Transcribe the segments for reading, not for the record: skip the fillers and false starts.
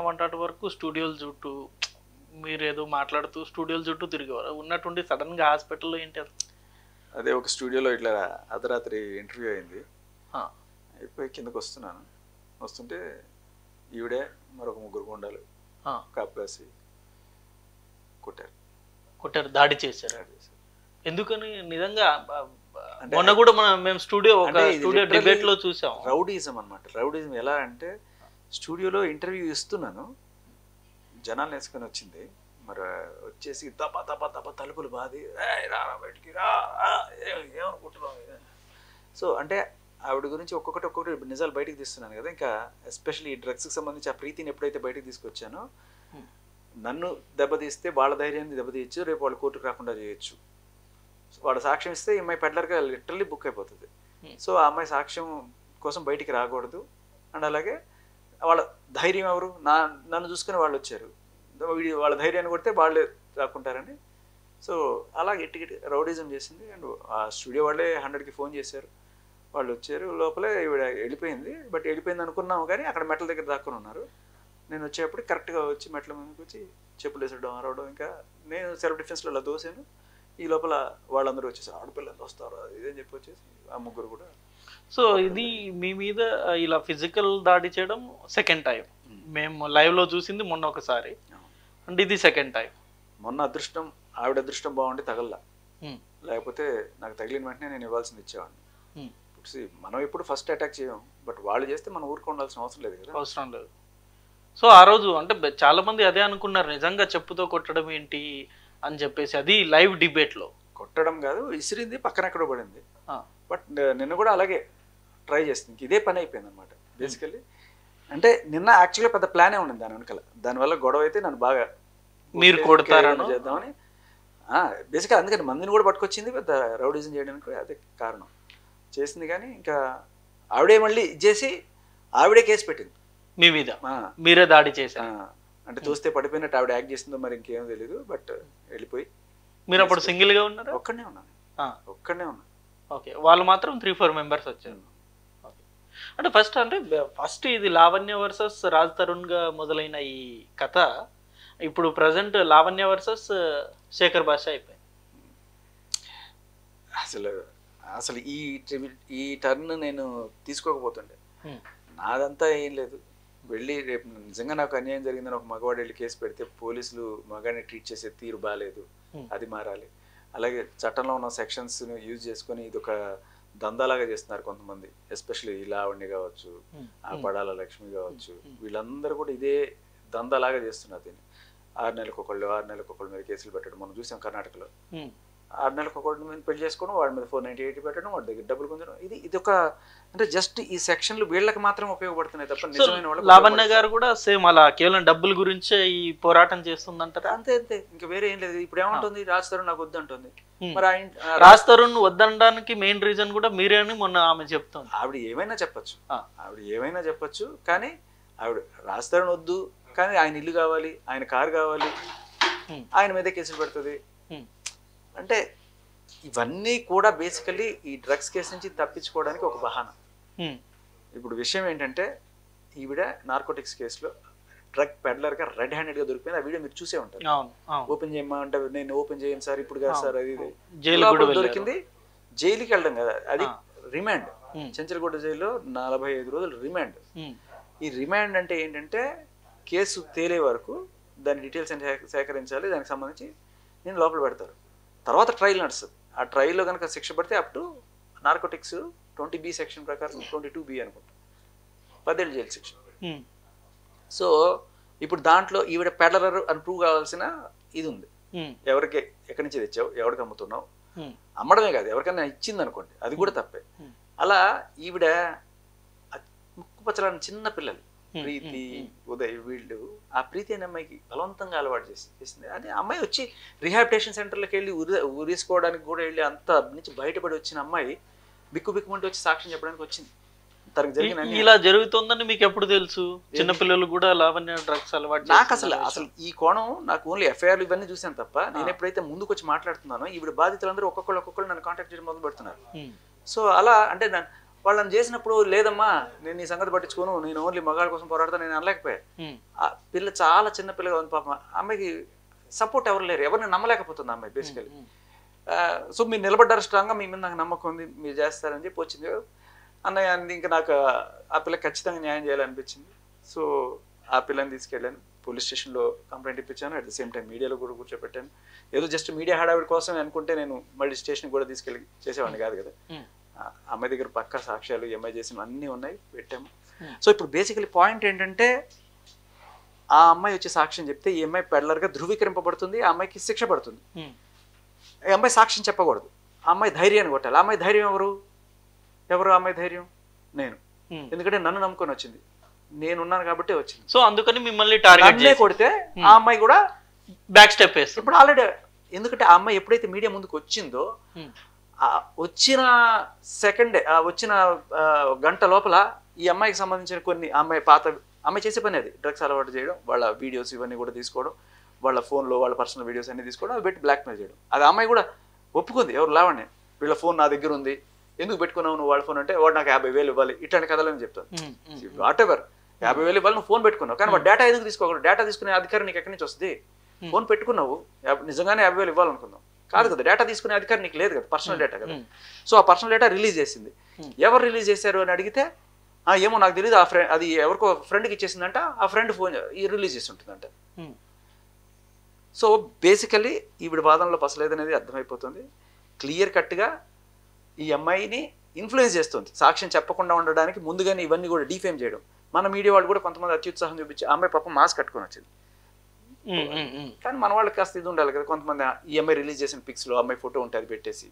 వంటాటి వరకు స్టూడియోల చుట్టూ మీరేదో మాట్లాడుతూ స్టూడియోల చుట్టూ తిరిగేవారు ఉన్నట్టుండి సడన్గా హాస్పిటల్లో ఏంటి అది? అదే ఒక స్టూడియోలో ఇట్లా అర్ధరాత్రి ఇంటర్వ్యూ అయింది. అయిపోయి కిందకు వస్తున్నాను, వస్తుంటే ఈవిడే మరొక ముగ్గురు గుండాలు కాపులాసి కొట్టారు, దాడి చేశారు. ఎందుకని? నిజంగా మొన్న కూడా మేము స్టూడియో డిబేట్ లో చూసాం. రౌడీజం అనమాట. రౌడీజం ఎలా అంటే, స్టూడియోలో ఇంటర్వ్యూ ఇస్తున్నాను, జనాలు వేసుకొని వచ్చింది, మరి వచ్చేసి తప తప తప తలుపులు బాది రా బయటికి రా ఏమనుకుంటున్నావు. సో అంటే ఆవిడ గురించి ఒక్కొక్కటి నిజాలు బయటకు తీస్తున్నాను కదా. ఇంకా ఎస్పెషల్లీ ఈ డ్రగ్స్కి సంబంధించి ఆ ప్రీతిని ఎప్పుడైతే బయటకు తీసుకొచ్చానో, నన్ను దెబ్బతీస్తే వాళ్ళ ధైర్యాన్ని దెబ్బతీయచ్చు, రేపు వాళ్ళు కోర్టుకు రాకుండా చేయొచ్చు. వాడు సాక్ష్యం ఇస్తే ఈ అమ్మాయి పెడ్లర్గా లిటరల్లీ బుక్ అయిపోతుంది. సో ఆ అమ్మాయి సాక్ష్యం కోసం బయటికి రాకూడదు. అండ్ అలాగే వాళ్ళ ధైర్యం ఎవరు, నన్ను చూసుకుని వాళ్ళు వచ్చారు, వాళ్ళ ధైర్యాన్ని కొడితే వాళ్ళే రాకుంటారని. సో అలా గట్టి రౌడీజం చేసింది. అండ్ ఆ స్టూడియో వాళ్ళే 100కి ఫోన్ చేశారు, వాళ్ళు వచ్చారు. లోపలే ఈవిడ వెళ్ళిపోయింది. బట్ వెళ్ళిపోయింది అనుకున్నాము కానీ అక్కడ మెట్ల దగ్గర దాక్కుని ఉన్నారు. నేను వచ్చేప్పుడు కరెక్ట్గా వచ్చి మెట్ల మీదకి వచ్చి చెప్పులు వేసడం అరవడం, ఇంకా నేను సెల్ఫ్ డిఫెన్స్లో అలా దోసాను. ఈ లోపల వాళ్ళందరూ వచ్చేసి ఆడపిల్లలు వస్తారు అది ఇదని చెప్పి వచ్చేసి ఆ ముగ్గురు కూడా. సో ఇది మీ మీద ఇలా ఫిజికల్ దాడి చేయడం సెకండ్ టైం. మేము లైవ్లో చూసింది మొన్న ఒకసారి, అంటే ఇది సెకండ్ టైం. మొన్న అదృష్టం, ఆవిడ అదృష్టం బాగుండి తగల్లా, లేకపోతే నాకు తగిలిన వెంటనే నేను ఇవ్వాల్సింది ఇచ్చేవాడిని. మనం ఇప్పుడు ఫస్ట్ అటాక్ చేయం, బట్ వాళ్ళు చేస్తే మనం ఊరుకోవాల్సిన అవసరం లేదు కదా. అవసరం లేదు. సో ఆ రోజు అంటే చాలా మంది అదే అనుకున్నారు, నిజంగా చెప్పుతో కొట్టడం ఏంటి అని చెప్పేసి. అది లైవ్ డిబేట్లో కొట్టడం కాదు, ఇసిరింది పక్కన ఎక్కడో పడింది. బట్ నిన్న కూడా అలాగే ట్రై చేస్తుంది, ఇదే పని అయిపోయింది అనమాట బేసికల్లీ. అంటే నిన్న యాక్చువల్గా పెద్ద ప్లానే ఉండింది దాని వెనకాల. దానివల్ల గొడవ అయితే నన్ను బాగా మీరు కొడతారని చేద్దామని బేసిక్గా, అందుకని మందిని కూడా పట్టుకొచ్చింది పెద్ద రౌడీజం చేయడానికి, అదే కారణం చేసింది. కానీ ఇంకా ఆవిడే మళ్ళీ చేసి ఆవిడే కేసు పెట్టింది మీ మీద, మీరే దాడి చేశారు. అంటే చూస్తే పడిపోయినట్టు ఆవిడ యాక్ట్ చేస్తుందో మరి ఇంకేమో తెలీదు. బట్ వెళ్ళిపోయి. మీరు అప్పుడు సింగిల్గా ఉన్నారా? ఒక్కడనే ఉన్నాను. ఓకే, వాళ్ళు మాత్రం 3-4 మెంబర్స్ వచ్చారు. అంటే ఫస్ట్ ఇది లావణ్య వర్సెస్ రాజ్ తరుణ్గా మొదలైన ఈ కథ ఇప్పుడు ప్రజెంట్ లావణ్య వర్సెస్ శేఖర్ భాష అయిపోయింది. అసలు ఈ టర్న్ నేను తీసుకోకపోతుండే. నాదంతా ఏం లేదు, వెళ్ళి రేపు నిజంగా నాకు అన్యాయం జరిగిందని ఒక మగవాడు వెళ్ళి కేసు పెడితే పోలీసులు మగాడిని ట్రీట్ చేసే తీరు బాగాలేదు, అది మారాలి. అలాగే చట్టంలో ఉన్న సెక్షన్స్ని యూజ్ చేసుకొని ఇది ఒక దందాలాగా చేస్తున్నారు కొంతమంది, ఎస్పెషల్లీ లావణ్య కావచ్చు, ఆ పడాల లక్ష్మి కావచ్చు, వీళ్ళందరూ కూడా ఇదే దందాలాగా చేస్తున్నారు. దీన్ని 6 నెలలకు ఒకళ్ళు మీద కేసులు పెట్టడం మనం చూసాం కర్ణాటకలో. 6 నెలలకు ఒకటి మీద పెళ్లి చేసుకోవడం, వాడి మీద 498 పెట్టడం, వాడి దగ్గర డబ్బులు పొందడం, ఇది ఒక అంటే జస్ట్ ఈ సెక్షన్లు వీళ్ళకి మాత్రం ఉపయోగపడుతున్నాయి తప్ప నిజమైన వాళ్ళు. లావణ్య గారు కూడా సేమ్ అలా కేవలం డబ్బుల గురించే ఈ పోరాటం చేస్తుందంటారా? అంతే, ఇంకా వేరే ఏం లేదు. ఇప్పుడు ఏమంటుంది, రాజ్ తరుణ్ నాకు వద్దంటుంది. మరి రాజ్ తరుణ్ వద్దనడానికి మెయిన్ రీజన్ కూడా మీరే అని మొన్న ఆమె చెప్తుంది. ఆవిడ ఏమైనా చెప్పచ్చు, కానీ ఆవిడ రాజ్ తరుణ్ వద్దు, కానీ ఆయన ఇల్లు కావాలి, ఆయన కారు కావాలి, ఆయన మీదే కేసులు పెడుతుంది. అంటే ఇవన్నీ కూడా బేసికల్లీ ఈ డ్రగ్స్ కేసు నుంచి తప్పించుకోవడానికి ఒక బహానా. ఇప్పుడు విషయం ఏంటంటే, ఈవిడ నార్కోటిక్స్ కేసులో డ్రగ్ పెడ్లర్గా రెడ్ హ్యాండెడ్గా దొరికిపోయింది. ఆ వీడియో మీరు చూసే ఉంటారు. ఓపెన్ చేయమా అంటే నేను ఓపెన్ చేయను సార్, ఇప్పుడు కాదు సార్, అది దొరికింది. జైలుకి వెళ్ళడం కదా, అది రిమాండ్. చెంచల్గూడ జైల్లో 45 రోజులు రిమాండ్. ఈ రిమాండ్ అంటే ఏంటంటే, కేసు తేలే వరకు దాని డీటెయిల్స్ సేకరించాలి, దానికి సంబంధించి నేను లోపల పెడతారు. తర్వాత ట్రయల్ నడుస్తుంది. ఆ ట్రయల్లో కనుక శిక్ష పడితే up to narcotics 20B section ప్రకారం 22B అనుకుంటా 10 ఏళ్ళు జైలు శిక్ష. సో ఇప్పుడు దాంట్లో ఈవిడ పెడలర్ అని ప్రూవ్ కావాల్సిన ఇది ఉంది. ఎవరికి ఎక్కడి నుంచి తెచ్చావు, ఎవరికి అమ్ముతున్నావు, అమ్మడమే కాదు ఎవరికైనా ఇచ్చింది అనుకోండి, అది కూడా తప్పే. అలా ఈవిడ ముక్కుపచ్చలాని చిన్న పిల్లలు ప్రీతి, ఉదయ్, వీళ్ళు ఆ ప్రీతి అనే అమ్మాయికి బలవంతంగా అలవాటు చేసింది. అదే అమ్మాయి వచ్చి రిహాబిటేషన్ సెంటర్లకు వెళ్ళి ఉరేసుకోవడానికి కూడా వెళ్ళి అంత నుంచి బయటపడి వచ్చిన అమ్మాయి బిక్కుమంటూ వచ్చి సాక్ష్యం చెప్పడానికి వచ్చింది. తనకు జరిగిన ఇలా జరుగుతుందని మీకు ఎప్పుడు తెలుసు? చిన్నపిల్లలు కూడా లావణ్య డ్రగ్స్ అలవాటు. నాకు అసలు ఈ కోణం, నాకు ఓన్లీ ఎఫ్ఐఆర్లు ఇవన్నీ చూసాను తప్ప, నేను ఎప్పుడైతే ముందుకు వచ్చి మాట్లాడుతున్నానో ఈవిడ బాధితులందరూ ఒక్కొక్కళ్ళు నన్ను కాంటాక్ట్ చేయడం మొదలు పెడుతున్నారు. సో అలా అంటే వాళ్ళని చేసినప్పుడు లేదమ్మా నేను ఈ సంగతి పట్టించుకోను, నేను ఓన్లీ మగాళ్ళ కోసం పోరాడతా నేను అనలేకపోయా. ఆ పిల్ల చాలా చిన్న పిల్లగా ఉంది పాపం, అమ్మాయికి సపోర్ట్ ఎవరు లేరు, ఎవరిని నమ్మలేకపోతుంది అమ్మాయి బేసికలీ. సో మీరు నిలబడ్డారు స్ట్రాంగ్గా, మీ మీద నాకు నమ్మకం ఉంది, మీరు చేస్తారని చెప్పి వచ్చింది. అన్నయ్య అంది ఇంకా నాకు ఆ పిల్లకి ఖచ్చితంగా న్యాయం చేయాలనిపించింది. సో ఆ పిల్లని తీసుకెళ్ళాను, పోలీస్ స్టేషన్లో కంప్లైంట్ ఇప్పించాను. అట్ ద సేమ్ టైం మీడియాలో కూడా కూర్చోపెట్టాను. ఏదో జస్ట్ మీడియా హడావిడి కోసమే అనుకుంటే నేను మళ్ళీ స్టేషన్కి కూడా తీసుకెళ్ళి చేసేవాడిని కాదు కదా. అమ్మాయి దగ్గర పక్కా సాక్ష్యాలు, ఎంఐ చేసిన అన్నీ ఉన్నాయి, పెట్టాము. సో ఇప్పుడు బేసికలీ పాయింట్ ఏంటంటే ఆ అమ్మాయి వచ్చి సాక్ష్యం చెప్తే ఈ అమ్మాయి పెడ్లర్గా ధృవీకరింపబడుతుంది, ఆ అమ్మాయికి శిక్ష పడుతుంది. ఈ అమ్మాయి సాక్ష్యం చెప్పకూడదు, ఆ అమ్మాయి ధైర్యాన్ని కొట్టాలి. ఆ అమ్మాయి ధైర్యం ఎవరు ఆ అమ్మాయి ధైర్యం? నేను. ఎందుకంటే నన్ను నమ్ముకొని వచ్చింది, నేనున్నాను కాబట్టి వచ్చింది. సో అందుకని మిమ్మల్ని టార్గెట్ కొడితే ఆ అమ్మాయి కూడా బ్యాక్ స్టెప్ వేస్తుంది ఇప్పుడు ఆల్రెడీ. ఎందుకంటే ఆ అమ్మాయి ఎప్పుడైతే మీడియా ముందుకు వచ్చిందో వచ్చిన సెకండే, వచ్చిన గంట లోపల ఈ అమ్మాయికి సంబంధించిన కొన్ని అమ్మాయి చేసే పని అది డ్రగ్స్ అలవాటు చేయడం, వాళ్ళ వీడియోస్ ఇవన్నీ కూడా తీసుకోవడం, వాళ్ళ ఫోన్లో వాళ్ళ పర్సనల్ వీడియోస్ అన్ని తీసుకోవడం, అవి పెట్టి బ్లాక్మెయిల్ చేయడం. అది అమ్మాయి కూడా ఒప్పుకుంది, ఎవరు లావణ్య వీళ్ళ ఫోన్ నా దగ్గర ఉంది, ఎందుకు పెట్టుకున్నావు నువ్వు వాళ్ళ ఫోన్ అంటే, వాడు నాకు 50,000 ఇవ్వాలి, ఇట్లాంటి కథలని చెప్తాను. వాట్ ఎవర్ 50,000 ఇవ్వాలి, నువ్వు ఫోన్ పెట్టుకున్నావు, కానీ వాడు డేటా ఎందుకు తీసుకోకూడదు? డేటా తీసుకునే అధికారం నీకు ఎక్కడి నుంచి వస్తుంది? ఫోన్ పెట్టుకున్నావు, నిజంగానే 50,000 ఇవ్వాలనుకున్నావు కాదు కదా, డేటా తీసుకునే అధికారం నీకు లేదు కదా, పర్సనల్ డేటా కదా. సో ఆ పర్సనల్ డేటా రిలీజ్ చేసింది. ఎవరు రిలీజ్ చేశారు అని అడిగితే ఏమో నాకు తెలియదు, ఆ ఫ్రెండ్ అది ఎవరికో ఫ్రెండ్కి ఇచ్చేసిందంట, ఆ ఫ్రెండ్ ఫోన్ రిలీజ్ చేసి ఉంటుందంట. సో బేసికలీ ఈవిడ వాదనలో పసలేదనేది అర్థమైపోతుంది. క్లియర్ కట్గా ఈ అమ్మాయిని ఇన్ఫ్లుయెన్స్ చేస్తుంది సాక్ష్యం చెప్పకుండా ఉండడానికి, ముందుగానే ఇవన్నీ కూడా డిఫేమ్ చేయడం. మన మీడియా వాళ్ళు కూడా కొంతమంది అత్యుత్సాహం చూపించి ఆ అమ్మాయి పాపం మాస్క్ కట్టుకొని వచ్చింది, కానీ మన వాళ్ళకి కాస్త ఇది ఉండాలి కదా. కొంతమంది ఈ అమ్మాయి రిలీజ్ చేసిన పిక్స్లో అమ్మాయి ఫోటో ఉంటే అది పెట్టేసి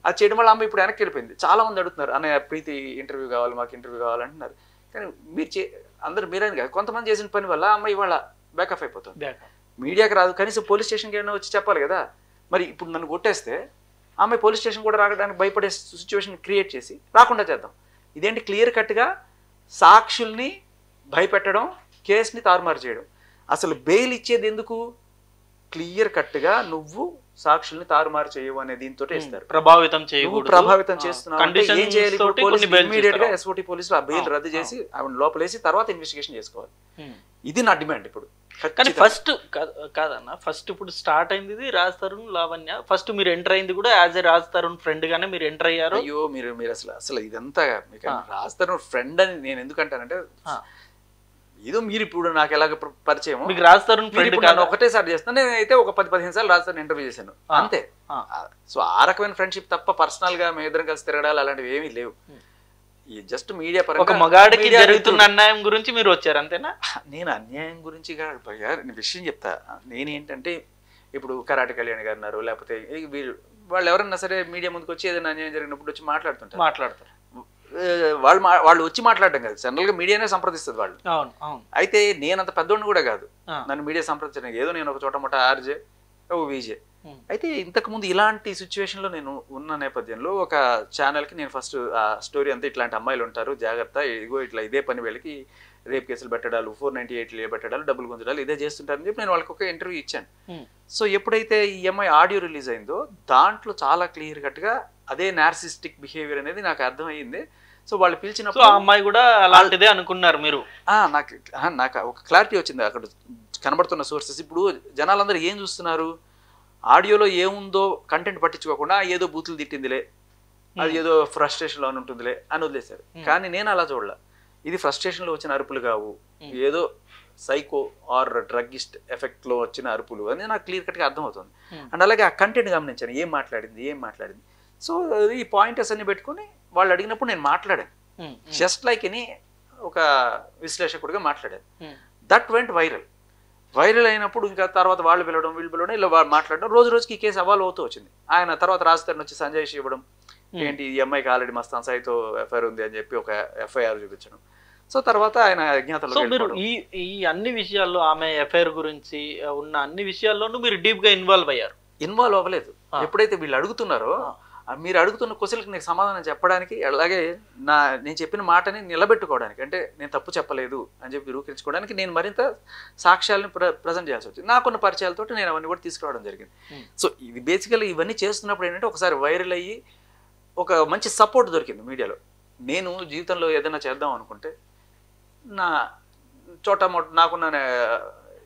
అది చేయడం వల్ల అమ్మాయి ఇప్పుడు వెనక్కి వెళ్ళిపోయింది. చాలా మంది అడుగుతున్నారు, అన్నయ్య ప్రీతి ఇంటర్వ్యూ కావాలి, మాకు ఇంటర్వ్యూ కావాలంటున్నారు. కానీ మీరు అందరూ మీరైనా కాదు, కొంతమంది చేసిన పని వల్ల అమ్మాయి ఇవాళ బ్యాకప్ అయిపోతుంది, మీడియాకి రాదు, కనీసం పోలీస్ స్టేషన్కి ఏమైనా వచ్చి చెప్పాలి కదా. మరి ఇప్పుడు నన్ను కొట్టేస్తే అమ్మాయి పోలీస్ స్టేషన్ కూడా రావడానికి భయపడే సిచ్యువేషన్ క్రియేట్ చేసి రాకుండా చేద్దాం. ఇదేంటి క్లియర్ కట్గా సాక్షుల్ని భయపెట్టడం, కేసుని తారుమారు చేయడం. అసలు బెయిల్ ఇచ్చేది ఎందుకు? క్లియర్ కట్గా నువ్వు సాక్షుల్ని తారుమారు చేయవు అనే దీంతో ఇస్తారు. ప్రభావితం చేస్తున్నావు, ఏం చేయాలి? ఇమీడియట్ గా ఎస్ఓటీ పోలీసులు ఆ బెయిల్ రద్దు చేసి ఆవిడ లోపలేసి తర్వాత ఇన్వెస్టిగేషన్ చేసుకోవాలి. ఇది నా డిమాండ్. ఇప్పుడు కానీ ఫస్ట్ కాదన్న, ఫస్ట్ ఇప్పుడు స్టార్ట్ అయింది ఇది రాజ్ తరుణ్ లావణ్య. ఫస్ట్ మీరు ఎంటర్ అయింది కూడా as a Raj Tarun friend గానే మీరు ఎంటర్ అయ్యారు. అయ్యో మీరు అసలు ఇదంతా మీకు రాజ్ తరుణ్ ఫ్రెండ్ అని నేను ఎందుకంటానంటే, ఏదో మీరు ఇప్పుడు నాకు ఎలాగ పరిచయం, మీకు రాజ్ తరుణ్ ఫ్రెండ్ ఒకటేసారి చేస్తాను. నేనైతే ఒక 10-15 సార్లు రాజ్ తరుణ్ ఇంటర్వ్యూ చేశాను అంతే. సో ఆ రకమైన ఫ్రెండ్షిప్ తప్ప పర్సనల్ గా మేము ఇద్దరం కలిసి తిరగడాలు అలాంటివి ఏమీ లేవు. ఈ జస్ట్ మీడియా పరంగా ఒక మగాడికి జరుగుతున్న అన్యాయం గురించి మీరు వచ్చారు అంతేనా? నేను అన్యాయం గురించి విషయం చెప్తా. నేనేంటంటే ఇప్పుడు కరాటే కళ్యాణ్ గారు ఉన్నారు, లేకపోతే వాళ్ళు ఎవరన్నా సరే మీడియా ముందుకు వచ్చి ఏదైనా అన్యాయం జరిగినప్పుడు వచ్చి మాట్లాడతారు. వాళ్ళు వచ్చి మాట్లాడడం కాదు, జనరల్ గా మీడియానే సంప్రదిస్తుంది వాళ్ళు. అయితే నేనంత పెద్దోడిని కూడా కాదు, నన్ను మీడియా సంప్రదించడానికి. ఏదో నేను ఒక చోట మొట్ట ఆర్జే విజే. అయితే ఇంతకుముందు ఇలాంటి సిచ్యువేషన్లో నేను ఉన్న నేపథ్యంలో ఒక ఛానల్కి నేను ఫస్ట్ ఆ స్టోరీ అంతా ఇట్లాంటి అమ్మాయిలు ఉంటారు జాగ్రత్త, ఇదిగో ఇట్లా ఇదే పని వీళ్ళకి రేప్ కేసులు పెట్టడాలు, 498 పెట్టడాలు, డబ్బులు గుంజడాలు ఇదే చేస్తుంటారని చెప్పి నేను వాళ్ళకి ఒక ఇంటర్వ్యూ ఇచ్చాను. సో ఎప్పుడైతే ఈ అమ్మాయి ఆడియో రిలీజ్ అయిందో దాంట్లో చాలా క్లియర్ కట్గా అదే నార్సిస్టిక్ బిహేవియర్ అనేది నాకు అర్థమయ్యింది. సో వాళ్ళు పిలిచినప్పుడు ఆ అమ్మాయి కూడా అలాంటిదే అనుకున్నారు మీరు? నాకు ఒక క్లారిటీ వచ్చింది అక్కడ కనబడుతున్న సోర్సెస్. ఇప్పుడు జనాలందరూ ఏం చూస్తున్నారు, ఆడియోలో ఏముందో కంటెంట్ పట్టించుకోకుండా ఏదో బూతులు తిట్టిందిలే, అది ఏదో ఫ్రస్ట్రేషన్లో అని ఉంటుందిలే అని వదిలేశారు. కానీ నేను అలా చూడలే, ఇది ఫ్రస్ట్రేషన్లో వచ్చిన అరుపులు కావు, ఏదో సైకో ఆర్ డ్రగ్గిస్ట్ ఎఫెక్ట్లో వచ్చిన అరుపులు అని నాకు క్లియర్ కట్గా అర్థమవుతుంది. అండ్ అలాగే ఆ కంటెంట్ గమనించాను, ఏం మాట్లాడింది. సో ఈ పాయింటర్స్ అన్ని పెట్టుకుని వాళ్ళు అడిగినప్పుడు నేను మాట్లాడాను, జస్ట్ లైక్ ఎనీ ఒక విశ్లేషకుడిగా మాట్లాడాను. దట్ వెంట్ వైరల్ అయినప్పుడు ఇంకా తర్వాత వీళ్ళు పిలవడం ఇలా మాట్లాడడం, రోజుకి ఈ కేసు అవాల్వ్ అవుతూ వచ్చింది. ఆయన తర్వాత రాజ్ తరుణ్ వచ్చి సంజయ్ ఇవ్వడం, ఏంటి ఈ అమ్మాయికి ఆల్రెడీ మస్తాన్ సాయితో ఎఫ్ఐఆర్ ఉంది అని చెప్పి ఒక ఎఫ్ఐఆర్ చూపించడం. సో తర్వాత ఆయన అజ్ఞాతలో. మీరు ఈ అన్ని విషయాల్లో, ఆమె ఎఫ్ఐఆర్ గురించి ఉన్న అన్ని విషయాల్లోనూ మీరు డీప్ గా ఇన్వాల్వ్ అవ్వలేదు. ఎప్పుడైతే వీళ్ళు అడుగుతున్నారో, మీరు అడుగుతున్న క్వశ్చన్కి నీకు సమాధానం చెప్పడానికి, అలాగే నేను చెప్పిన మాటని నిలబెట్టుకోవడానికి, అంటే నేను తప్పు చెప్పలేదు అని చెప్పి నిరూపించుకోవడానికి నేను మరింత సాక్ష్యాలను ప్రజెంట్ చేయాల్సి వచ్చింది. నాకున్న పరిచయాలతో నేను అవన్నీ కూడా తీసుకురావడం జరిగింది. సో ఇది బేసికల్లీ ఇవన్నీ చేస్తున్నప్పుడు ఏంటంటే ఒకసారి వైరల్ అయ్యి ఒక మంచి సపోర్ట్ దొరికింది మీడియాలో. నేను జీవితంలో ఏదైనా చేద్దాం అనుకుంటే నా నాకున్న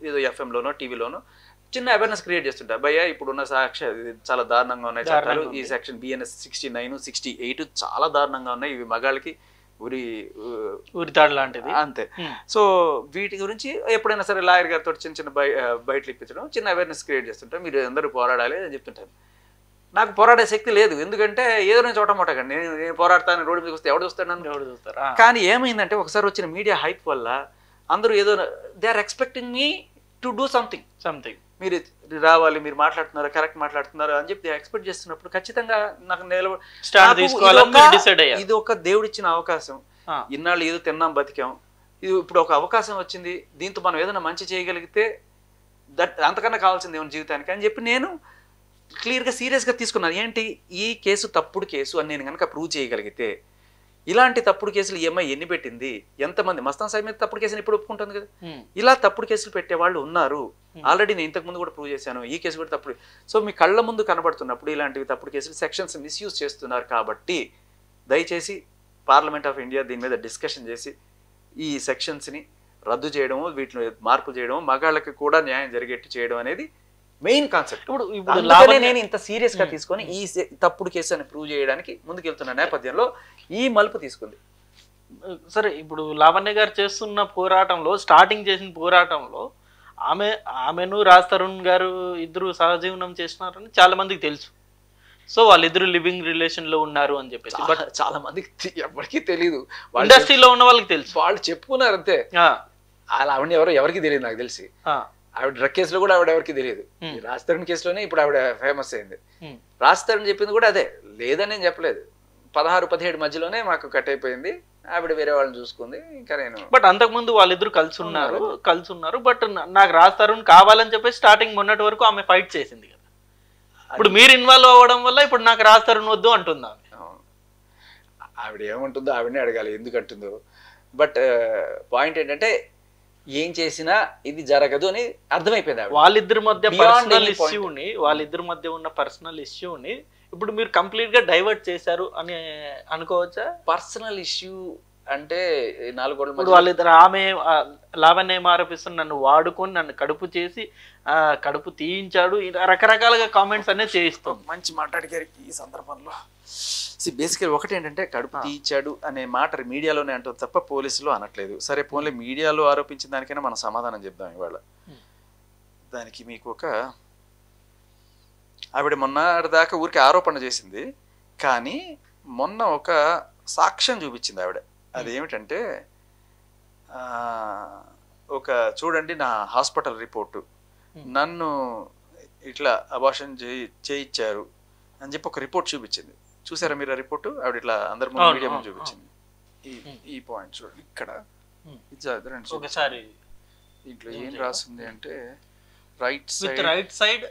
ఏదో ఎఫ్ఎంలోనో టీవీలోనో చిన్న అవేర్నెస్ క్రియేట్ చేస్తుంటా. భయ్యా ఇప్పుడున్న ఇది చాలా దారుణంగా ఉన్నాయి చట్టాలు, ఈ సెక్షన్ BNS 69, 68 చాలా దారుణంగా ఉన్నాయి, ఇవి మగాళ్ళకి ఉరితాడు లాంటిది అంతే. సో వీటి గురించి ఎప్పుడైనా సరే లాయర్ గారితో చిన్న చిన్న బయటలు ఇప్పించడం, చిన్న అవేర్నెస్ క్రియేట్ చేస్తుంటా. మీరు అందరూ పోరాడాలి అని చెప్తుంటాను. నాకు పోరాడే శక్తి లేదు, ఎందుకంటే ఏదో నేను చోటమోటకండి, నేను పోరాడతాను, రోడ్డు మీద వస్తే ఎవడు చూస్తాడు నన్ను, ఎవడు చూస్తారు. కానీ ఏమైందంటే ఒకసారి వచ్చిన మీడియా హైప్ వల్ల అందరూ ఏదో they are expecting me to do something, మీరు రావాలి, మీరు మాట్లాడుతున్నారు, కరెక్ట్ మాట్లాడుతున్నారు అని చెప్పి ఎక్స్పెక్ట్ చేస్తున్నప్పుడు ఖచ్చితంగా నాకు ఇది ఒక దేవుడిచ్చిన అవకాశం. ఇన్నాళ్ళు ఏదో తిన్నాం బతికాం, ఇది ఇప్పుడు ఒక అవకాశం వచ్చింది, దీంతో మనం ఏదైనా మంచి చేయగలిగితే అంతకన్నా కావాల్సింది ఏమైనా జీవితానికి అని చెప్పి నేను క్లియర్గా సీరియస్గా తీసుకున్నాను. ఏంటి ఈ కేసు తప్పుడు కేసు అని నేను కనుక ప్రూవ్ చేయగలిగితే, ఇలాంటి తప్పుడు కేసులు EMI ఎన్ని పెట్టింది, ఎంతమంది మస్తాన్ సాయి మీద తప్పుడు కేసులు ఇప్పుడు ఒప్పుకుంటుంది కదా, ఇలా తప్పుడు కేసులు పెట్టే వాళ్ళు ఉన్నారు. ఆల్రెడీ నేను ఇంతకు ముందు కూడా ప్రూవ్ చేశాను, ఈ కేసు కూడా తప్పుడు. సో మీ కళ్ళ ముందు కనబడుతున్నప్పుడు ఇలాంటివి తప్పుడు కేసులు సెక్షన్స్ మిస్యూజ్ చేస్తున్నారు. కాబట్టి దయచేసి పార్లమెంట్ ఆఫ్ ఇండియా దీని మీద డిస్కషన్ చేసి ఈ సెక్షన్స్ని రద్దు చేయడము, వీటిని మార్పు చేయడం, మగాళ్ళకి కూడా న్యాయం జరిగేట్టు చేయడం అనేది మెయిన్ కాన్సెప్ట్. ఇప్పుడు నేను ఇంత సీరియస్ గా తీసుకొని ఈ తప్పుడు కేసు అని ప్రూవ్ చేయడానికి ముందుకెళ్తున్న నేపథ్యంలో ఈ మలుపు తీసుకుంది. సరే, ఇప్పుడు లావణ్య గారు చేస్తున్న పోరాటంలో, స్టార్టింగ్ చేసిన పోరాటంలో ఆమెను రాజ్ తరుణ్ గారు ఇద్దరు సహజీవనం చేస్తున్నారని చాలా మందికి తెలుసు. సో వాళ్ళిద్దరు లివింగ్ రిలేషన్ లో ఉన్నారు అని చెప్పేసి, బట్ చాలా మందికి ఎవరికి తెలియదు. ఇండస్ట్రీలో ఉన్న వాళ్ళకి తెలుసు, వాళ్ళు చెప్పుకున్నారు అంతే. ఆవిడ ఎవరికి తెలియదు, నాకు తెలిసి ఆవిడ డ్రగ్ కేసులో కూడా ఆవిడ ఎవరికి తెలియదు. రాజ్ తరుణ్ కేసులోనే ఇప్పుడు ఆవిడ ఫేమస్ అయింది. రాజ్ తరుణ్ చెప్పింది కూడా అదే, లేదని నేను చెప్పలేదు. 16-17 మధ్యలోనే మాకు కట్ అయిపోయింది, ఆవిడ వేరే వాళ్ళని చూసుకుంది. ఇంకా నేను బట్ అంతకుముందు వాళ్ళిద్దరు కలిసి ఉన్నారు. బట్ నాకు రాజ్ తరుణ్ కావాలని చెప్పేసి స్టార్టింగ్ మొన్నటి వరకు ఆమె ఫైట్ చేసింది కదా. ఇప్పుడు మీరు ఇన్వాల్వ్ అవ్వడం వల్ల ఇప్పుడు నాకు రాజ్ తరుణ్ వద్దు అంటుంది ఆమె. ఆవిడ ఏమంటుందో ఆవిడనే అడగాలి ఎందుకు అంటుందో. బట్ పాయింట్ ఏంటంటే ఏం చేసినా ఇది జరగదు అని అర్థమైపోయింది. వాళ్ళిద్దరి మధ్య ఉన్న పర్సనల్ ఇష్యూని ఇప్పుడు మీరు కంప్లీట్ గా డైవర్ట్ చేశారు అని అనుకోవచ్చా? పర్సనల్ ఇష్యూ అంటే 4 గోడల వాళ్ళిద్దరు, ఆమె లావణ్య ఆరోపిస్తున్న నన్ను వాడుకొని నన్ను కడుపు చేసి కడుపు తీయించాడు, రకరకాలుగా కామెంట్స్ అనేది చేయిస్తాం. మంచి మాట్లాడిగారు ఈ సందర్భంలో. బేసికల్ ఒకటి ఏంటంటే కడుపు తీయించాడు అనే మాట మీడియాలోనే అంటుంది తప్ప పోలీసులు అనట్లేదు. సరే పోన్లే, మీడియాలో ఆరోపించిన దానికైనా మనం సమాధానం చెప్దాం ఇవాళ. దానికి మీకు ఒక ఆవిడ మొన్న దాకా ఊరికి ఆరోపణ చేసింది, కానీ మొన్న ఒక సాక్ష్యం చూపించింది ఆవిడ. అదేమిటంటే ఒక చూడండి నా హాస్పిటల్ రిపోర్టు, నన్ను ఇట్లా అబార్షన్ చేయించారు అని చెప్పి ఒక రిపోర్ట్ చూపించింది. చూసారా మీరు ఆ రిపోర్టు? ఆవిడ ఇట్లా అందరి ముందు మీడియా ముందు చూపించింది. ఈ పాయింట్ చూడండి ఇక్కడ, దీంట్లో ఏం రాస్తుంది అంటే right side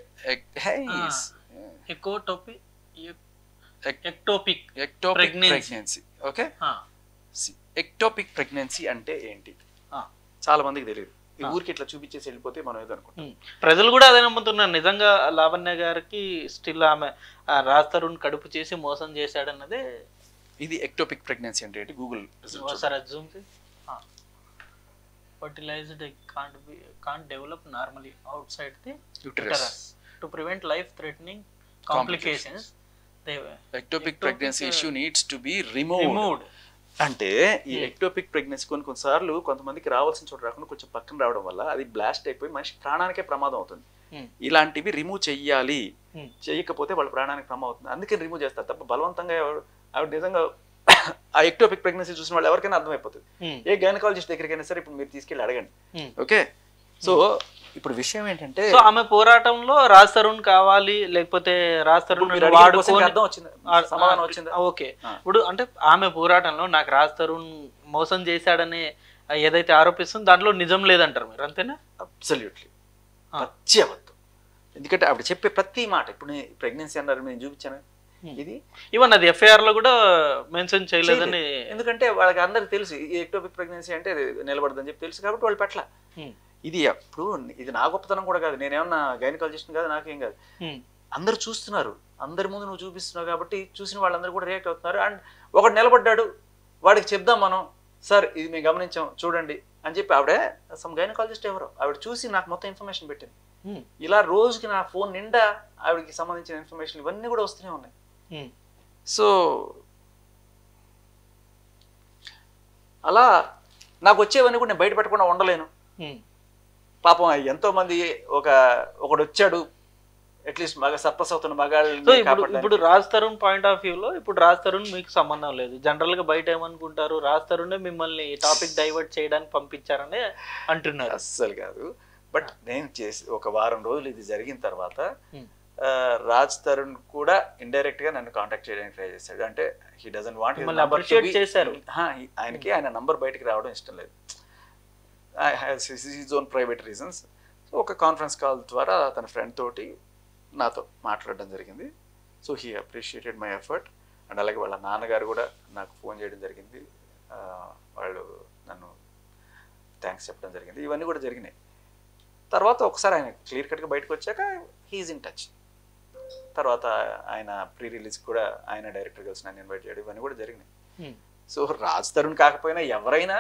ectopic pregnancy. Okay, ectopic pregnancy అంటే ఏంటి చాలా మందికి తెలియదు. ఈ ఊరికి ఇట్లా చూపించేసి వెళ్ళిపోతే మనం ఏదో అనుకుంటాం. ప్రజలు కూడా అదే నమ్ముతున్నారు. నిజంగా లావణ్య గారికి స్టిల్ ఆమె రాజ్ తరుణ్ కడుపు చేసి మోసం చేశాడన్నదే. ఇది ఎక్టోపిక్ ప్రెగ్నెన్సీ అంటే ఏంటి? Google fertilized egg can't develop normally outside the uterus to prevent life threatening complications. Ectopic pregnancy issue needs to be removed. అంటే ఈ ఎక్టోపిక్ ప్రెగ్నెన్సీ కొన్నిసార్లు కొంతమందికి రావాల్సిన చోట రాకుండా కొంచెం పక్కన రావడం వల్ల అది బ్లాస్ట్ అయిపోయి మనిషి ప్రాణానికే ప్రమాదం అవుతుంది. ఇలాంటివి రిమూవ్ చెయ్యాలి, చేయకపోతే వాళ్ళ ప్రాణానికి ప్రమాదం అవుతుంది. అందుకని రిమూవ్ చేస్తారు తప్ప బలవంతంగా ఆవిడ నిజంగా ఆ ఎక్టోపిక్ ప్రెగ్నెన్సీ చూసిన వాళ్ళు ఎవరికైనా అర్థమైపోతుంది. ఏ గైనకాలజిస్ట్ దగ్గరికైనా సరే ఇప్పుడు మీరు తీసుకెళ్ళి అడగండి. ఓకే, సో ఇప్పుడు విషయం ఏంటంటే ఆమె పోరాటంలో రాజ్ తరుణ్ కావాలి, లేకపోతే రాజ్ తరుణ్ అర్థం వచ్చింది, సమాధానం వచ్చింది. ఓకే, ఇప్పుడు అంటే ఆమె పోరాటంలో నాకు రాజ్ తరుణ్ మోసం చేశాడని ఏదైతే ఆరోపిస్తుందో దాంట్లో నిజం లేదంటారు మీరు, అంతేనా? అబ్సల్యూట్లీ పచ్చి అబద్ధం. ఎందుకంటే ఆవిడ చెప్పే ప్రతి మాట, ఇప్పుడు ప్రెగ్నెన్సీ అన్నారు నేను చూపించాను, ఇది ఈవెన్ అది ఎఫ్ఐఆర్ లో కూడా మెన్షన్ చేయలేదని. ఎందుకంటే వాళ్ళకి అందరికి తెలుసు ఈ ఎక్టోపిక్ ప్రెగ్నెన్సీ అంటే నిలబడదని చెప్పి తెలుసు కాబట్టి వాళ్ళు పట్ల ఇది అప్పుడు ఇది నా గొప్పతనం కూడా కాదు, నేనేమన్నా గైనకాలజిస్ట్ కాదు, నాకేం కాదు. అందరు చూస్తున్నారు, అందరి ముందు నువ్వు చూపిస్తున్నావు కాబట్టి చూసిన వాళ్ళందరూ కూడా రియాక్ట్ అవుతున్నారు. అండ్ ఒకడు నిలబడ్డాడు, వాడికి చెప్దాం మనం, సార్ ఇది మేము గమనించాం చూడండి అని చెప్పి ఆవిడ సమ్ గైనకాలజిస్ట్ ఎవరో ఆవిడ చూసి నాకు మొత్తం ఇన్ఫర్మేషన్ పెట్టింది. ఇలా రోజుకి నా ఫోన్ నిండా ఆవిడకి సంబంధించిన ఇన్ఫర్మేషన్ ఇవన్నీ కూడా వస్తూనే ఉన్నాయి. సో అలా నాకు వచ్చేవన్నీ కూడా నేను బయట పెట్టకుండా ఉండలేను. పాపం ఎంతో మంది ఒకడు వచ్చాడు అట్లీస్ట్ సక్సెస్ అవుతున్న మగాళ్ళు. ఇప్పుడు రాజ్ తరుణ్ పాయింట్ ఆఫ్ వ్యూలో ఇప్పుడు రాజ్ తరుణ్ మీకు సంబంధం లేదు. జనరల్ గా బయట ఏమనుకుంటారు, రాజ్ తరుణ్ మిమ్మల్ని టాపిక్ డైవర్ట్ చేయడానికి పంపించారని అంటున్నారు. అస్సలు కాదు. బట్ నేను చేసి ఒక వారం రోజులు ఇది జరిగిన తర్వాత రాజ్ తరుణ్ కూడా ఇండైరెక్ట్ గా నన్ను కాంటాక్ట్ చేయడానికి ట్రై చేశాడు. అంటే హీ డజంట్ వాంట్ అప్రిషియేట్ చేశారు. ఆయనకి ఆయన నంబర్ బయటకు రావడం ఇష్టం లేదు, his own private reasons. So ఒక కాన్ఫరెన్స్ కాల్ ద్వారా తన ఫ్రెండ్ తోటి నాతో మాట్లాడడం జరిగింది. So he appreciated my effort. And అలాగే వాళ్ళ నాన్నగారు కూడా నాకు ఫోన్ చేయడం జరిగింది, వాళ్ళు నన్ను థ్యాంక్స్ చెప్పడం జరిగింది. ఇవన్నీ కూడా జరిగినాయి. తర్వాత ఒకసారి ఆయన క్లియర్ కట్గా బయటకు వచ్చాక హీఈస్ ఇన్ టచ్. తర్వాత ఆయన ప్రీ రిలీజ్ కూడా ఆయన డైరెక్టర్ కలిసి నన్ను ఇన్వైట్ చేయడం ఇవన్నీ కూడా జరిగినాయి. సో రాజ్ తరుణ్ కాకపోయినా ఎవరైనా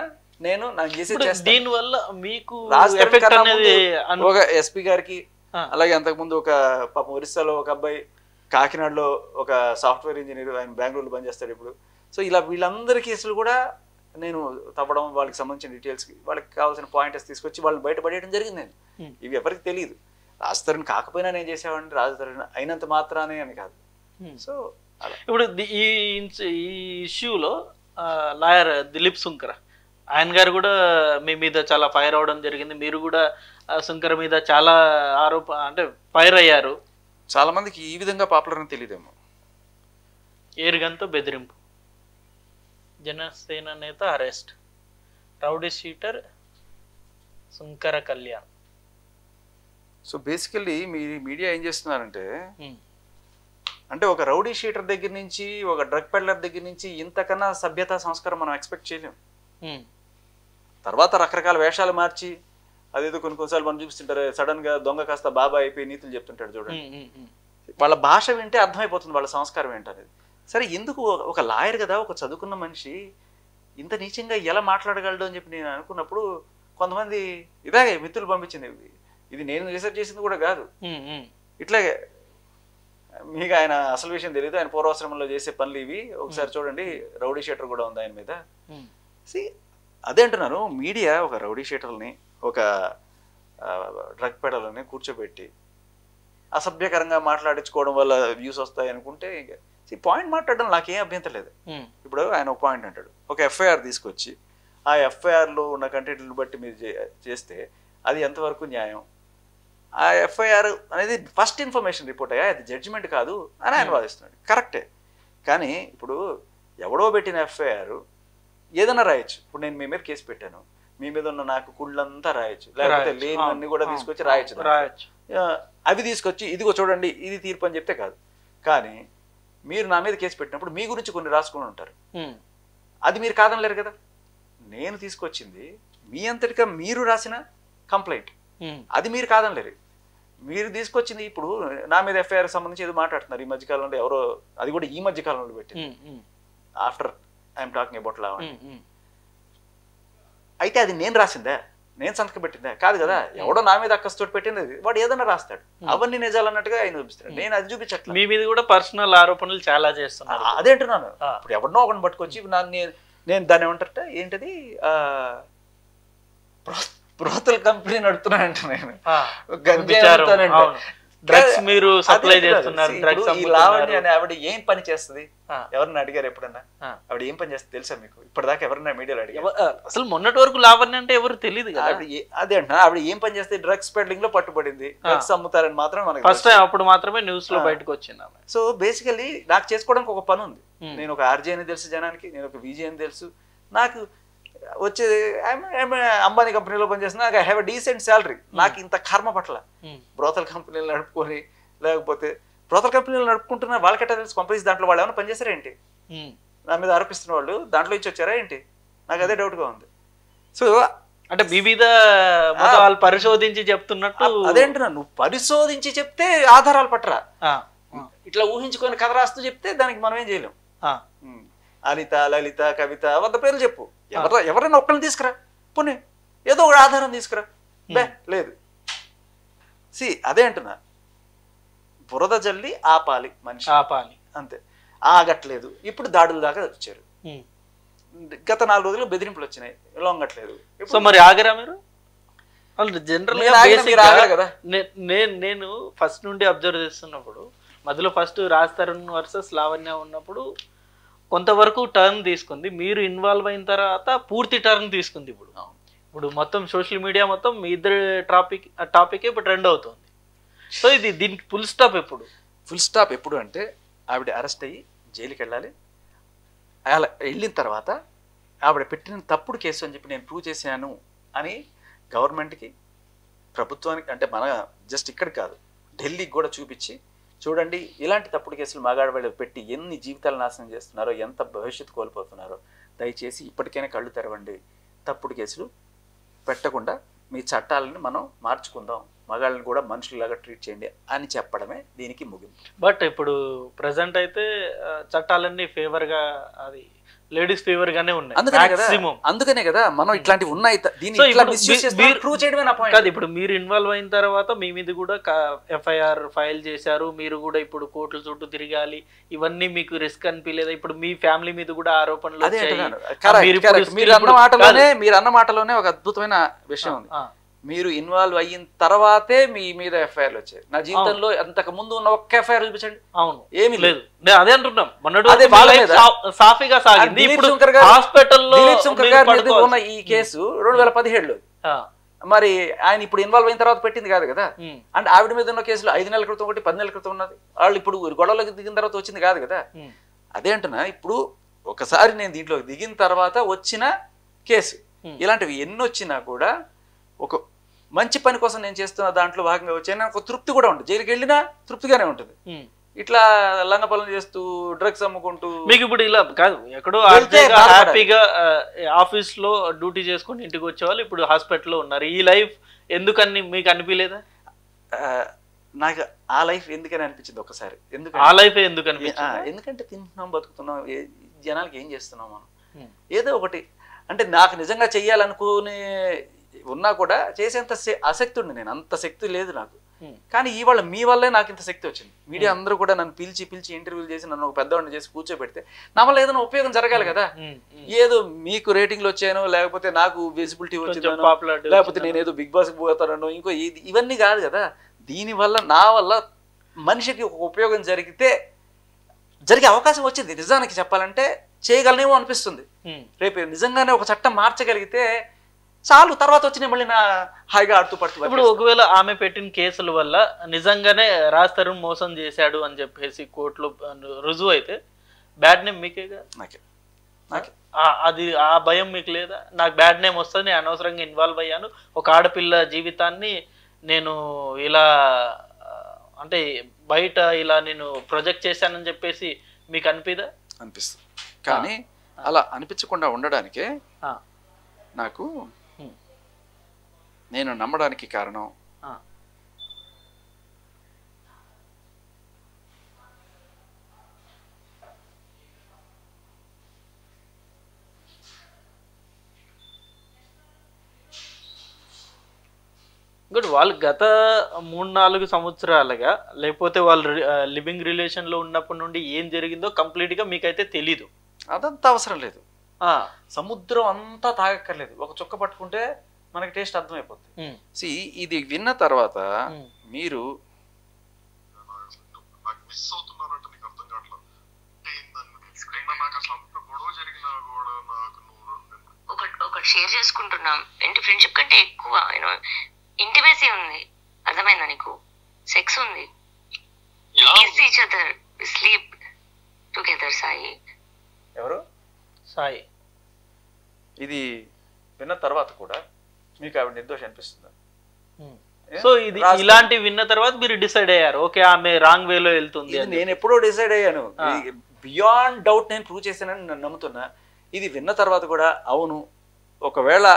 నాకు చేసి దీనివల్ల మీకు ఒక ఎస్పీ గారికి, అలాగే అంతకుముందు ఒక పాపం ఒరిస్సాలో ఒక అబ్బాయి, కాకినాడలో ఒక సాఫ్ట్వేర్ ఇంజనీర్, ఆయన బెంగళూరులో పనిచేస్తాడు ఇప్పుడు. సో ఇలా వీళ్ళందరి కేసులు కూడా నేను తవ్వడం, వాళ్ళకి సంబంధించిన డీటెయిల్స్, వాళ్ళకి కావాల్సిన పాయింట్స్ తీసుకొచ్చి వాళ్ళని బయటపడేయడం జరిగింది. నేను ఇవి ఎవరికి తెలియదు. రాజ్ తరుణ్ కాకపోయినా నేను చేసేవాడిని, రాజ్ తరుణ్ అయినంత మాత్రానే అని కాదు. సో ఇప్పుడు ఈ ఇష్యూలో లాయర్ దిలీప్ సుంకర ఆయన గారు కూడా మీ మీద చాలా ఫైర్ అవడం జరిగింది. మీరు కూడా శంకర్ మీద చాలా అంటే ఫైర్ అయ్యారు. చాలా మందికి ఈ విధంగా పాపులర్ అని తెలియదేమో. ఏరుగంతో బెదిరింపు, జనసేన నేత arrest, rowdy sheeter Shankara Kalyan. So basically media ఏం చేస్తున్నారంటే, అంటే ఒక రౌడీ షీటర్ దగ్గర నుంచి, ఒక డ్రగ్ పెడ్లర్ దగ్గర నుంచి ఇంతకన్నా సభ్యత సంస్కారం మనం ఎక్స్పెక్ట్ చేయలేం. తర్వాత రకరకాల వేషాలు మార్చి అదేదో కొన్నిసార్లు మనం చూపిస్తుంటారు, సడన్ గా దొంగ కాస్త బాబా అయిపోయి నీతులు చెప్తుంటాడు చూడండి. వాళ్ళ భాష వింటే అర్థమైపోతుంది వాళ్ళ సంస్కారం ఏంటనేది. సరే, ఎందుకు ఒక లాయర్ కదా, ఒక చదువుకున్న మనిషి ఇంత నీచంగా ఎలా మాట్లాడగలడు అని చెప్పి నేను అనుకున్నప్పుడు కొంతమంది ఇలాగే మిత్రులు పంపించింది. ఇది నేను రీసెర్చ్ చేసింది కూడా కాదు, ఇట్లాగే మీకు ఆయన అసలు విషయం తెలియదు, ఆయన పూర్వాశ్రమంలో చేసే పనులు ఇవి, ఒకసారి చూడండి రౌడీ షీటర్ కూడా ఉంది ఆయన మీద. అదే అంటున్నాను, మీడియా ఒక రౌడీ షీటర్ని, ఒక డ్రగ్ పెడల్ని కూర్చోబెట్టి అసభ్యకరంగా మాట్లాడించుకోవడం వల్ల వ్యూస్ వస్తాయి అనుకుంటే, పాయింట్ మాట్లాడడం నాకేం అభ్యంతరం లేదు. ఇప్పుడు ఆయన ఒక పాయింట్ అంటాడు, ఒక ఎఫ్ఐఆర్ తీసుకొచ్చి ఆ ఎఫ్ఐఆర్లో ఉన్న కంటెంట్ని బట్టి మీరు చేస్తే అది ఎంతవరకు న్యాయం? ఆ ఎఫ్ఐఆర్ అనేది ఫస్ట్ ఇన్ఫర్మేషన్ రిపోర్ట్ అయ్యా, అది జడ్జిమెంట్ కాదు అని ఆయన వాదిస్తున్నాడు. కరెక్టే, కానీ ఇప్పుడు ఎవడో పెట్టిన ఎఫ్ఐఆర్ ఏదైనా రాయొచ్చు. ఇప్పుడు నేను మీ మీద కేసు పెట్టాను, మీ మీద ఉన్న నాకు కుళ్ళంతా రాయొచ్చు, లేకపోతే లేనివన్నీ కూడా తీసుకొచ్చి రాయొచ్చు. అవి తీసుకొచ్చి ఇదిగో చూడండి ఇది తీర్పు అని చెప్తే కాదు. కానీ మీరు నా మీద కేసు పెట్టినప్పుడు మీ గురించి కొన్ని రాసుకుని ఉంటారు, అది మీరు కాదనలేరు కదా. నేను తీసుకొచ్చింది మీ అంతటిగా మీరు రాసిన కంప్లైంట్, అది మీరు కాదనలేరు. మీరు తీసుకొచ్చింది ఇప్పుడు నా మీద ఎఫ్ఐఆర్ సంబంధించి ఏదో మాట్లాడుతున్నారు ఈ మధ్యకాలంలో, ఎవరో అది కూడా ఈ మధ్యకాలంలో పెట్టింది, ఆఫ్టర్ ఐఎమ్ టాకింగ్ అబౌట్ లా. అయితే అది నేను రాసిందా, నేను సంతకం పెట్టిందా? కాదు కదా. ఎవడో నా మీద అక్కస్తోటి పెట్టింది, వాడు ఏదైనా రాస్తాడు, అవన్నీ నిజాలు అన్నట్టుగా ఆయన చూపిస్తాడు. నేను అది చూపించట్లేదు. మీ మీద కూడా పర్సనల్ ఆరోపణలు చాలా చేస్తున్నాను. అదే అంటున్నాను. ఇప్పుడు ఎవరినో ఒకరిని పట్టుకొచ్చి నేను దాన్ని ఏమంటారట, ఏంటది బ్రోతల్ కంపెనీ నడుపుతున్నానంట, నేను డ్రగ్స్ మీరు సప్లై చేస్తున్నారు. ఈ లావణ్య అనే ఆవిడ ఏం పని చేస్తుంది? ఎవరిని అడిగారు ఎప్పుడన్నా? ఆవిడ ఏం పని చేస్తుంది తెలుసా మీకు? ఇప్పటిదాకా ఎవరన్నా మీడియాలో అడిగారు? అసలు మొన్నటి వరకు లావణ్య అంటే ఎవరు తెలియదు కదా. అదే అంటున్నా, ఆవిడ ఏం పని చేస్తే డ్రగ్స్ పెడ్లింగ్ లో పట్టుబడింది, డ్రగ్స్ అమ్ముతారని మాత్రం మనకి ఫస్ట్ టైం అప్పుడు మాత్రమే న్యూస్ లో బయటకు వచ్చింది. సో బేసికలీ నాకు చేసుకోవడానికి ఒక పని ఉంది. నేను ఒక ఆర్జే అని తెలుసు జనానికి, నేను ఒక విజే అని తెలుసు. నాకు వచ్చే అంబానీ కంపెనీలో పనిచేస్తున్నా, నాకు I have a decent salary. నాకు ఇంత కర్మ పట్ల బ్రోతల్ కంపెనీలు నడుపుకొని, లేకపోతే బ్రోతల్ కంపెనీలు నడుపుకుంటున్న వాళ్ళకెట్టా తెలుసు కంపెనీస్ దాంట్లో వాళ్ళు ఏమైనా పనిచేస్తారా ఏంటి? నా మీద ఆరోపిస్తున్న వాళ్ళు దాంట్లో ఇచ్చి వచ్చారా ఏంటి? నాకు అదే డౌట్గా ఉంది. సో అంటే మీ మీద వాళ్ళు పరిశోధించి చెప్తున్నట్టు అదేంటి, నువ్వు పరిశోధించి చెప్తే ఆధారాలు పట్టరా, ఇట్లా ఊహించుకొని కథ రాస్తూ చెప్తే దానికి మనం ఏం చేయలేం. అనిత, లలిత, కవిత 100 పేర్లు చెప్పు, ఎవరైనా ఒక్కరిని తీసుకురా, పోనీ ఏదో ఒక ఆధారం తీసుకురా. లేదు. అదే అంటున్నా, బురద జల్లి ఆపాలి మనిషి, ఆపాలి అంతే. ఆగట్లేదు. ఇప్పుడు దాడుల దాకా వచ్చారు. గత 4 రోజులు బెదిరింపులు వచ్చినాయి, లొంగట్లేదు. సో మరి ఆగరా మీరు? జనరల్ గా నేను ఫస్ట్ నుండి అబ్జర్వ్ చేస్తున్నప్పుడు మధ్యలో ఫస్ట్ రాజ్ తరుణ్ వర్సెస్ లావణ్య ఉన్నప్పుడు కొంతవరకు టర్న్ తీసుకుంది, మీరు ఇన్వాల్వ్ అయిన తర్వాత పూర్తి టర్న్ తీసుకుంది. ఇప్పుడు మొత్తం సోషల్ మీడియా మొత్తం మీ ఇద్దరు టాపిక్ ఇప్పుడు ట్రెండ్ అవుతుంది. సో దీనికి ఫుల్ స్టాప్ ఎప్పుడు? ఫుల్ స్టాప్ ఎప్పుడు అంటే ఆవిడ అరెస్ట్ అయ్యి జైలుకి వెళ్ళాలి. అలా వెళ్ళిన తర్వాత ఆవిడ పెట్టిన తప్పుడు కేసు అని చెప్పి నేను ప్రూవ్ చేశాను అని గవర్నమెంట్కి, ప్రభుత్వానికి, అంటే మన జస్ట్ ఇక్కడ కాదు ఢిల్లీకి కూడా చూపించి, చూడండి ఇలాంటి తప్పుడు కేసులు మగాడవాళ్ళు పెట్టి ఎన్ని జీవితాలు నాశనం చేస్తున్నారో, ఎంత భవిష్యత్తు కోల్పోతున్నారో, దయచేసి ఇప్పటికైనా కళ్ళు తెరవండి, తప్పుడు కేసులు పెట్టకుండా మీ చట్టాలను మనం మార్చుకుందాం, మగాళ్ళని కూడా మనుషులలాగా ట్రీట్ చేయండి అని చెప్పడమే దీనికి ముగింపు. బట్ ఇప్పుడు ప్రజెంట్ అయితే చట్టాలన్నీ ఫేవర్గా, అది లేడీస్ ఫేవర్ గానే ఉన్నాయి. అందుకనే కదా మనం ఇట్లాంటివి ఉన్నాయి. ఇప్పుడు మీరు ఇన్వాల్వ్ అయిన తర్వాత మీ మీద కూడా ఎఫ్ఐఆర్ ఫైల్ చేశారు, మీరు కూడా ఇప్పుడు కోర్టుల చుట్టూ తిరగాలి, ఇవన్నీ మీకు రిస్క్ అనిపించలేదా? ఇప్పుడు మీ ఫ్యామిలీ మీద కూడా ఆరోపణలు మీరు అన్న మాటలోనే ఒక అద్భుతమైన విషయం ఉంది. మీరు ఇన్వాల్వ్ అయిన తర్వాతే మీ మీద ఎఫ్ఐఆర్లు వచ్చాయి. నా జీవితంలో అంతకు ముందు ఉన్న ఒక్క ఎఫ్ఐఆర్ చూపించండి. అవును, ఏమీ లేదు. అదే అంటున్నాం, సాఫీగా సాగింది. దిలీప్ శంకర్ గారి మీద ఉన్న ఈ కేసు 2017లో, మరి ఆయన ఇప్పుడు ఇన్వాల్వ్ అయిన తర్వాత పెట్టింది కాదు కదా. అంటే ఆవిడ మీద ఉన్న కేసులు 5 నెలల క్రితం ఒకటి, 10 నెలల క్రితం ఉన్నది. వాళ్ళు ఇప్పుడు గొడవలోకి దిగిన తర్వాత వచ్చింది కాదు కదా. అదే అంటున్నా, ఇప్పుడు ఒకసారి నేను దీంట్లోకి దిగిన తర్వాత వచ్చిన కేసు, ఇలాంటివి ఎన్ని వచ్చినా కూడా ఒక మంచి పని కోసం నేను చేస్తున్న దాంట్లో భాగంగా వచ్చాను, ఒక తృప్తి కూడా ఉంటుంది. జైలుకి వెళ్ళినా తృప్తిగానే ఉంటుంది. ఇట్లా లంగ పనులు చేస్తూ డ్రగ్స్ అమ్ముకుంటూ మీకు ఇప్పుడు ఇలా కాదు, ఎక్కడో హ్యాపీగా ఆఫీస్ లో డ్యూటీ చేసుకుని ఇంటికి వచ్చేవాళ్ళు ఇప్పుడు హాస్పిటల్లో ఉన్నారు. ఈ లైఫ్ ఎందుకని మీకు అనిపించలేదా? నాకు ఆ లైఫ్ ఎందుకని అనిపించింది ఒకసారి. ఆ లైఫ్ ఎందుకు అనిపించింది? ఎందుకంటే తింటున్నాం, బతుకుతున్నాం, జనాలకి ఏం చేస్తున్నాం మనం, ఏదో ఒకటి. అంటే నాకు నిజంగా చెయ్యాలనుకునే ఉన్నా కూడా చేసేంత ఆసక్తి ఉండి, నేను అంత శక్తి లేదు నాకు. కానీ ఇవాళ మీ వల్లే నాకు ఇంత శక్తి వచ్చింది. మీడియా అందరూ కూడా నన్ను పిలిచి ఇంటర్వ్యూలు చేసి నన్ను ఒక పెద్దవాడిని చేసి కూర్చోబెడితే నా వల్ల ఏదైనా ఉపయోగం జరగాలి కదా. ఏదో మీకు రేటింగ్లు వచ్చానో, లేకపోతే నాకు విజిబిలిటీ వచ్చిందనో, లేకపోతే నేను ఏదో బిగ్ బాస్కి పోతానో, ఇంకో ఇవన్నీ కాదు కదా. దీనివల్ల నా వల్ల మనిషికి ఒక ఉపయోగం జరిగే అవకాశం వచ్చింది. నిజానికి చెప్పాలంటే చేయగలనేమో అనిపిస్తుంది. రేపు నిజంగానే ఒక చట్టం మార్చగలిగితే చాలు, తర్వాత వచ్చిన మళ్ళీ నా హాయిగా ఆడుతూ పడుతుంది. ఇప్పుడు ఒకవేళ ఆమె పెట్టిన కేసుల వల్ల నిజంగానే రాజ్ తరుణ్ మోసం చేశాడు అని చెప్పేసి కోర్టులో రుజువు అయితే బ్యాడ్ నేమ్ మీకేగా. అది ఆ భయం మీకు లేదా? నాకు బ్యాడ్ నేమ్ వస్తుంది, నేను అనవసరంగా ఇన్వాల్వ్ అయ్యాను, ఒక ఆడపిల్ల జీవితాన్ని నేను ఇలా అంటే బయట ఇలా నేను ప్రొజెక్ట్ చేశానని చెప్పేసి మీకు అనిపిస్తుంది. కానీ అలా అనిపించకుండా ఉండడానికే నాకు, నేను నమ్మడానికి కారణం గుడ్. వాళ్ళు గత 3-4 సంవత్సరాలుగా, లేకపోతే వాళ్ళు లివింగ్ రిలేషన్లో ఉన్నప్పటి నుండి ఏం జరిగిందో కంప్లీట్గా మీకైతే తెలీదు. అదంతా అవసరం లేదు. సముద్రం అంతా తాగక్కర్లేదు, ఒక చుక్క పట్టుకుంటే మనకి టేస్ట్ అర్థమైపోతుంది. ఇది విన్న తర్వాత మీరు ఒకటి షేర్ చేసుకుంటున్నాం, ఏంటి ఫ్రెండ్షిప్ కంటే ఎక్కువ ఇంటిమేసీ ఉంది, అర్థమైందా నీకు? సెక్స్ ఉంది, each other, sleep together. Sai ఎవరు? సాయి. ఇది విన్న తర్వాత కూడా మీకు ఆవిడ నిర్దోషం అనిపిస్తుందా? సో ఇది ఇలాంటి విన్న తర్వాత మీరు డిసైడ్ అయ్యారు, ఓకే ఆమె రాంగ్ వేలో వెళ్తుంది. నేను ఎప్పుడో డిసైడ్ అయ్యాను, బియాండ్ డౌట్ నేను ప్రూవ్ చేశానని నేను నమ్ముతున్నా. ఇది విన్న తర్వాత కూడా అవును, ఒకవేళ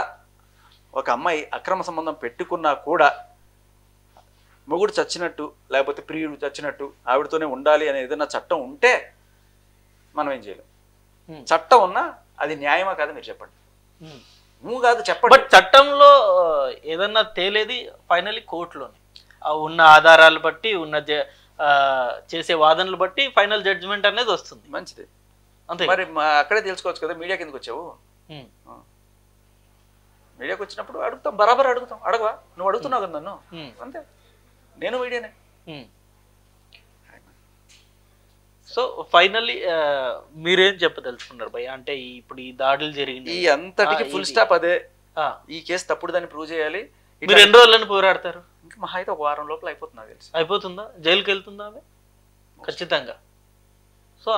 ఒక అమ్మాయి అక్రమ సంబంధం పెట్టుకున్నా కూడా మొగుడు చచ్చినట్టు, లేకపోతే ప్రియుడు చచ్చినట్టు ఆవిడతోనే ఉండాలి అనే ఏదైనా చట్టం ఉంటే మనం ఏం చేయలేం. చట్టం ఉన్నా అది న్యాయమా కాదు మీరు చెప్పండి. నువ్వు కాదు చెప్పండి. బట్ చట్టంలో ఏదన్నా తేలేది ఫైనల్లీ కోర్టులోనే ఉన్న ఆధారాలు బట్టి ఉన్న చేసే వాదనలు బట్టి ఫైనల్ జడ్జిమెంట్ అనేది వస్తుంది. మంచిది. అంతే. మరి అక్కడే తెలుసుకోవచ్చు కదా, మీడియా కిందకి వచ్చావు. మీడియాకి వచ్చినప్పుడు అడుగుతాం, బరాబర్ అడుగుతాం. అడగవా? నువ్వు అడుగుతున్నావు కదా నన్ను, అంతే. నేను మీడియానే. సో ఫైనల్లీ మీరేం చెప్పదలుచుకున్నారు భయ్య? అంటే ఇప్పుడు ఈ దాడులు జరిగింది, ఈ అంతటికి ఫుల్ స్టాప్ అదే. ఈ కేసు తప్పుడు దాన్ని ప్రూవ్ చేయాలి. మీరు ఎన్ని రోజులని పోరాడతారు? ఇంకా మహా అయితే 1 వారం లోపల అయిపోతుంది నాకు తెలిసి. అయిపోతుందా? జైలుకి వెళ్తుందా ఆమె? ఖచ్చితంగా. సో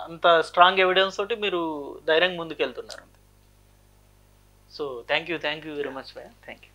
అంత స్ట్రాంగ్ ఎవిడెన్స్ తోటి మీరు ధైర్యంగా ముందుకు వెళ్తున్నారు. So thank you very much భయ్య. Thank you.